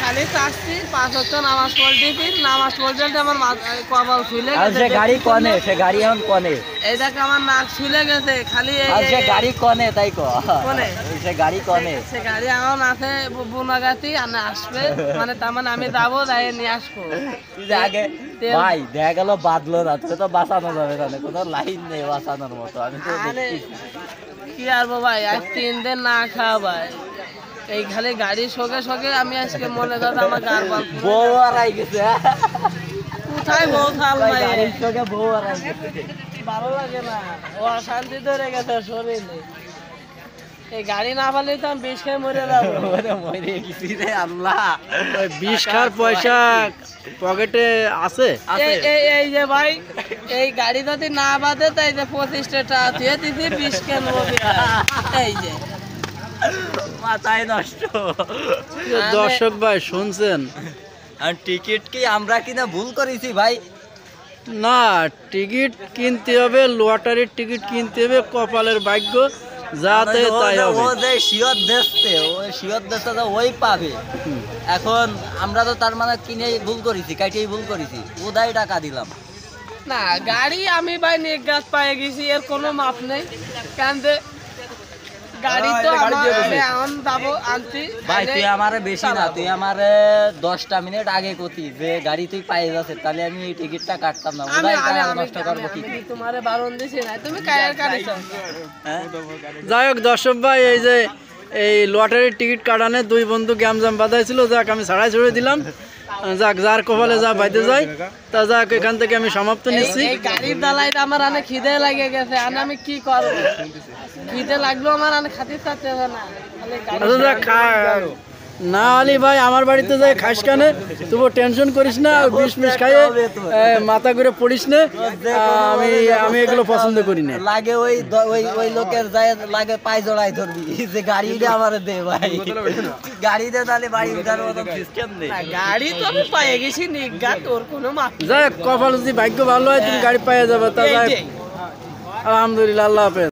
খালি চাচ্ছি 5 ওয়াক্ত নামাজ পড়তেছি, নামাজ পড়তে আমার কপাল ছুলে আর গেছে। সে গাড়ি কনে, সে গাড়ি এখন কনে, এই দেখ আমার নাক ছুলে গেছে খালি। আর সে গাড়ি কনে তাই কনে সে গাড়ি কনে, সে গাড়ি এখন আছে বুনাগাতি আনে আসবে, মানে তার মানে আমি যাবো, যাই নিয়ে আসবো। আগে ভাই দেখা গেল বাদলো না, তোকে তো বাঁচানো যাবে না, কোনো লাইন নেই বাঁচানোর মতো। আমি তো কি আরবো ভাই, আজ 3 দিন না খাওয়া ভাই, এই খালি গাড়ি শোকে শোকে আমি আজকে মনে দাদা আমার গার বাল বউ হারাই গেছে। কোথায় বউ থাল ভাই, গাড়ির সঙ্গে বউ হারাই গেছে, ভালো লাগে না, ও অশান্তি ধরে গেছে শরীরে। এই গাড়ি না পারলে তো আমি বিষ খেয়ে মরে যাবো। মরে গেছি রে আল্লাহ। বিষ খাওয়ার পয়সা পকেটে আছে? এই যে ভাই, এই গাড়ি যদি না বাদে তাই যে 25 টাকা দিয়ে দিদি বিষ কেনবো। এই যে মাথায় নষ্ট। দর্শক ভাই শুনছেন, আর টিকিট কি আমরা কিনা ভুল করেছি ভাই? না, টিকিট কিনতে হবে, লটারির টিকিট কিনতে হবে, কপালের ভাগ্য যাতে তাই হবে। ও যে শিওর দেশতে, ওই শিওর দেশে ওই পাবে। এখন আমরা তো তার মানে কিনে ভুল করেছি, কাইটেই ভুল করেছি, ওদাই টাকা দিলাম না, গাড়ি আমি ভাই নিগাত পায়ে গেছি, এর কোনো মাপ নেই। কারণ গাড়ি তো আমি এখন যাবো আনছি ভাই। তুই আমারে বেশি না, তুই আমারে 10টা মিনিট আগে কতি যে গাড়ি তুই পায়ে যাচ্ছে, তাহলে আমি এই টিকিটটা কাটতাম না। ওদাই টাকা নষ্ট করবো কি? তোমারে বারণ দিছি না, তুমি কায়ের কাটিছ। যাই হোক দর্শক ভাই, এই যে এই লটারির টিকিট কাটানে 2 বন্ধু গ্যামজাম বাঁধাইছিল, যাক আমি ছাড়াই ছড়ে দিলাম। যাক, যার কপালে যা বাইতে যায় তা যাক, এখান থেকে আমি সমাপ্ত নিচ্ছি। এই গাড়ির দালাইতে আমার অনেক খিদে লাগে গেছে, আর আমি কি করবো, খিদে লাগলো আমার অনেক খাতির থাকতে হবে না। না আলি ভাই, আমার বাড়িতে যাই খাস কানে, তবু টেনশন করিস না, বিষ মিষ খাইয়ে মাথা ঘুরে পড়িস না। আমি এগুলো পছন্দ করি না। লাগে ওই লোকের যায় লাগে পায়ে জড়াই ধরবি যে গাড়িটা আমারে দে ভাই, গাড়ি দে, তাহলে বাড়ি উঠার মতো সিস্টেম নেই। গাড়ি তো আমি পায়ে গেছি নিগাত, ওর কোনো মাপ নেই। যাই কপাল যদি ভাগ্য ভালো হয় তুমি গাড়ি পাইয়ে যাবে, তা যাই। আলহামদুলিল্লাহ, আল্লাহ হাফেজ।